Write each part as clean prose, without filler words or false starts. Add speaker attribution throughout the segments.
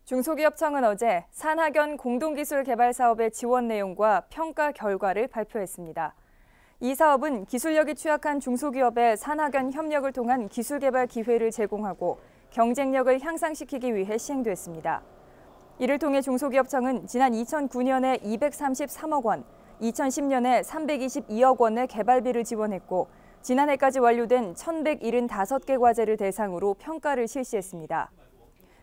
Speaker 1: 중소기업청은 어제 산학연 공동기술 개발 사업의 지원 내용과 평가 결과를 발표했습니다. 이 사업은 기술력이 취약한 중소기업에 산학연 협력을 통한 기술 개발 기회를 제공하고 경쟁력을 향상시키기 위해 시행됐습니다. 이를 통해 중소기업청은 지난 2009년에 233억 원, 2010년에 322억 원의 개발비를 지원했고 지난해까지 완료된 1,175개 과제를 대상으로 평가를 실시했습니다.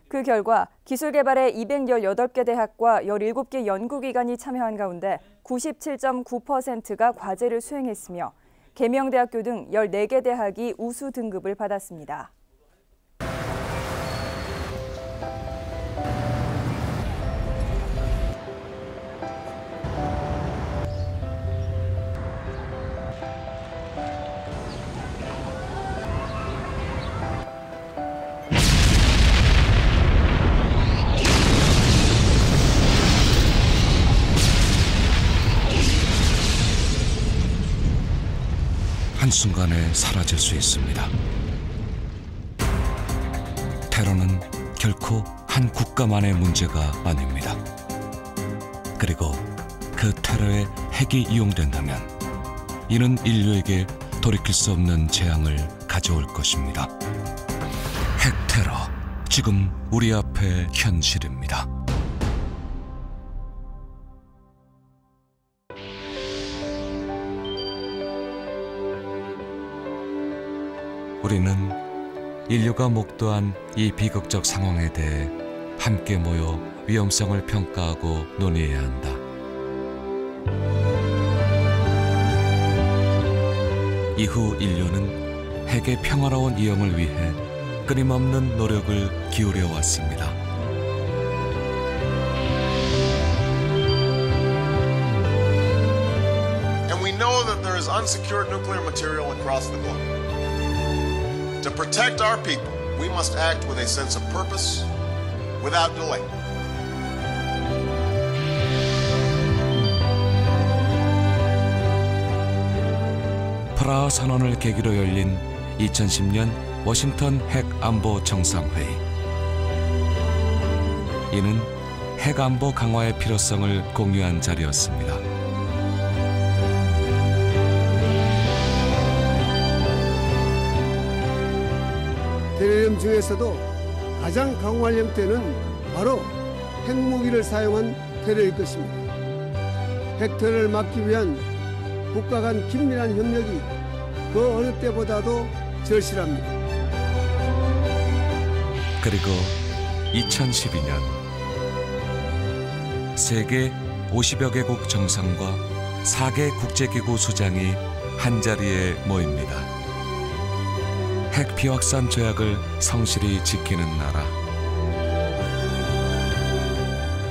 Speaker 1: 그 결과 기술 개발에 218개 대학과 17개 연구기관이 참여한 가운데 97.9%가 과제를 수행했으며 계명대학교 등 14개 대학이 우수 등급을 받았습니다.
Speaker 2: 한순간에 사라질 수 있습니다. 테러는 결코 한 국가만의 문제가 아닙니다. 그리고 그 테러에 핵이 이용된다면 이는 인류에게 돌이킬 수 없는 재앙을 가져올 것입니다. 핵 테러, 지금 우리 앞에 현실입니다. 우리는 인류가 목도한 이 비극적 상황에 대해 함께 모여 위험성을 평가하고 논의해야 한다. 이후 인류는 핵의 평화로운 이용을 위해 끊임없는 노력을 기울여 왔습니다.
Speaker 3: And we know that there is unsecured nuclear material across the globe. To protect our people, we must act with a sense of purpose, without delay.
Speaker 2: 프라하 선언을 계기로 열린 2010년 워싱턴 핵 안보 정상회의. 이는 핵 안보 강화의 필요성을 공유한 자리였습니다.
Speaker 4: 테러리움 중에서도 가장 강화할 형태는 바로 핵무기를 사용한 테러일 것입니다. 핵 테러를 막기 위한 국가 간 긴밀한 협력이 그 어느 때보다도 절실합니다.
Speaker 2: 그리고 2012년 세계 50여 개국 정상과 4개 국제기구 수장이 한자리에 모입니다. 핵 비확산 조약을 성실히 지키는 나라.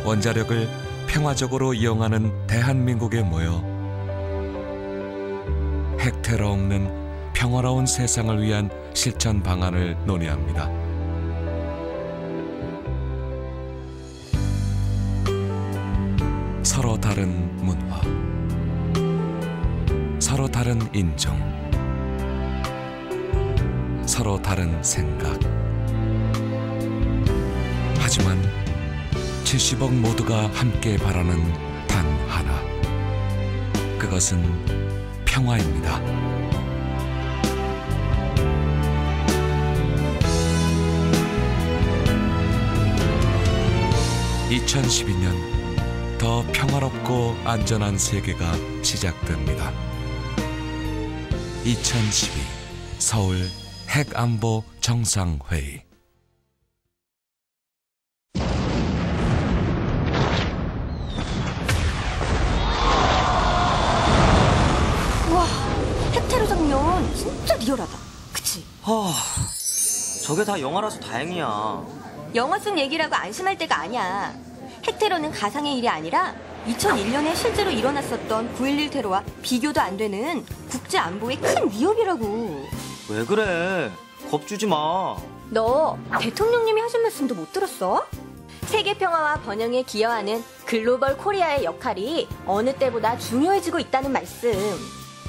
Speaker 2: 원자력을 평화적으로 이용하는 대한민국에 모여 핵 테러 없는 평화로운 세상을 위한 실천 방안을 논의합니다. 서로 다른 문화, 서로 다른 인종, 서로 다른 생각. 하지만 70억 모두가 함께 바라는 단 하나. 그것은 평화입니다. (2012년) 더 평화롭고 안전한 세계가 시작됩니다. 2012 서울 핵안보 정상회의.
Speaker 5: 와, 핵테러 장면 진짜 리얼하다. 그치?
Speaker 6: 저게 다 영화라서 다행이야.
Speaker 5: 영화 속 얘기라고 안심할 때가 아니야. 핵테러는 가상의 일이 아니라 2001년에 실제로 일어났었던 9.11 테러와 비교도 안 되는 국제 안보의 큰 위협이라고.
Speaker 6: 왜 그래? 겁주지 마.
Speaker 5: 너 대통령님이 하신 말씀도 못 들었어? 세계 평화와 번영에 기여하는 글로벌 코리아의 역할이 어느 때보다 중요해지고 있다는 말씀.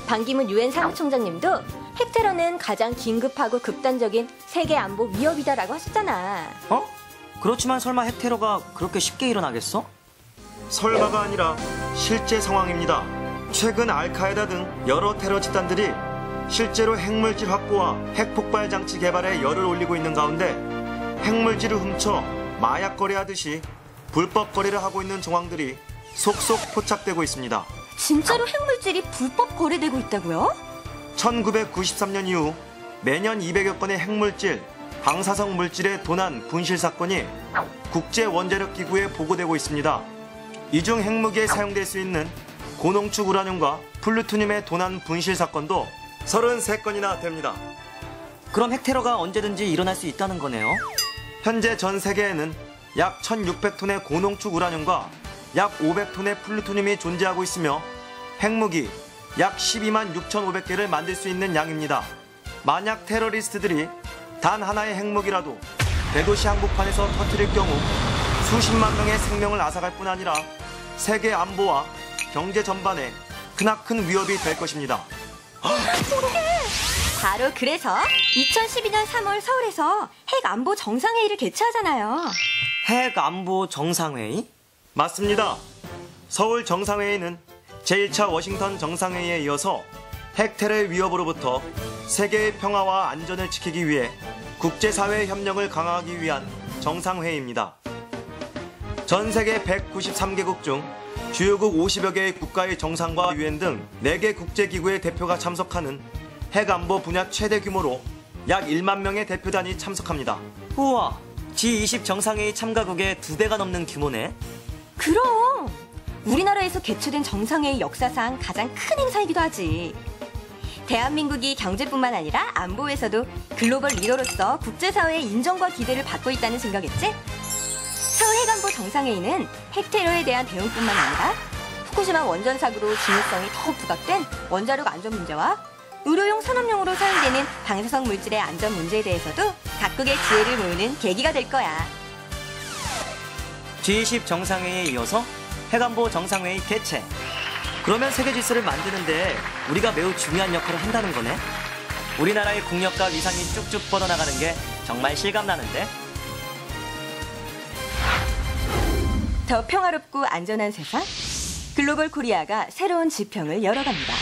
Speaker 5: 반기문 유엔 사무총장님도 핵테러는 가장 긴급하고 극단적인 세계 안보 위협이다라고 하셨잖아.
Speaker 6: 어? 그렇지만 설마 핵테러가 그렇게 쉽게 일어나겠어?
Speaker 7: 설마가 아니라 실제 상황입니다. 최근 알카에다 등 여러 테러 집단들이 실제로 핵물질 확보와 핵폭발 장치 개발에 열을 올리고 있는 가운데 핵물질을 훔쳐 마약 거래하듯이 불법 거래를 하고 있는 정황들이 속속 포착되고 있습니다.
Speaker 5: 진짜로 핵물질이 불법 거래되고 있다고요?
Speaker 7: 1993년 이후 매년 200여 건의 핵물질, 방사성 물질의 도난, 분실 사건이 국제원자력기구에 보고되고 있습니다. 이 중 핵무기에 사용될 수 있는 고농축 우라늄과 플루토늄의 도난, 분실 사건도 33건이나 됩니다.
Speaker 6: 그럼 핵테러가 언제든지 일어날 수 있다는 거네요.
Speaker 7: 현재 전 세계에는 약 1,600톤의 고농축 우라늄과 약 500톤의 플루토늄이 존재하고 있으며 핵무기 약 12만 6,500개를 만들 수 있는 양입니다. 만약 테러리스트들이 단 하나의 핵무기라도 대도시 한복판에서 터뜨릴 경우 수십만 명의 생명을 앗아갈 뿐 아니라 세계 안보와 경제 전반에 크나큰 위협이 될 것입니다.
Speaker 5: 바로 그래서 2012년 3월 서울에서 핵안보 정상회의를 개최하잖아요.
Speaker 6: 핵안보 정상회의?
Speaker 7: 맞습니다. 서울 정상회의는 제1차 워싱턴 정상회의에 이어서 핵테러의 위협으로부터 세계의 평화와 안전을 지키기 위해 국제사회의 협력을 강화하기 위한 정상회의입니다. 전 세계 193개국 중 주요국 50여 개의 국가의 정상과 유엔 등 4개 국제기구의 대표가 참석하는 핵안보 분야 최대 규모로 약 1만 명의 대표단이 참석합니다.
Speaker 6: 우와, G20 정상회의 참가국의 2배가 넘는 규모네.
Speaker 5: 그럼 우리나라에서 개최된 정상회의 역사상 가장 큰 행사이기도 하지. 대한민국이 경제뿐만 아니라 안보에서도 글로벌 리더로서 국제사회의 인정과 기대를 받고 있다는 증거겠지? 서울 핵안보 정상회의는 핵테러에 대한 대응뿐만 아니라 후쿠시마 원전 사고로 중요성이 더욱 부각된 원자력 안전 문제와 의료용 산업용으로 사용되는 방사성 물질의 안전 문제에 대해서도 각국의 지혜를 모으는 계기가 될 거야.
Speaker 6: G20 정상회의에 이어서 핵안보 정상회의 개최. 그러면 세계 질서를 만드는데 우리가 매우 중요한 역할을 한다는 거네. 우리나라의 국력과 위상이 쭉쭉 뻗어나가는 게 정말 실감나는데.
Speaker 5: 더 평화롭고 안전한 세상, 글로벌 코리아가 새로운 지평을 열어갑니다.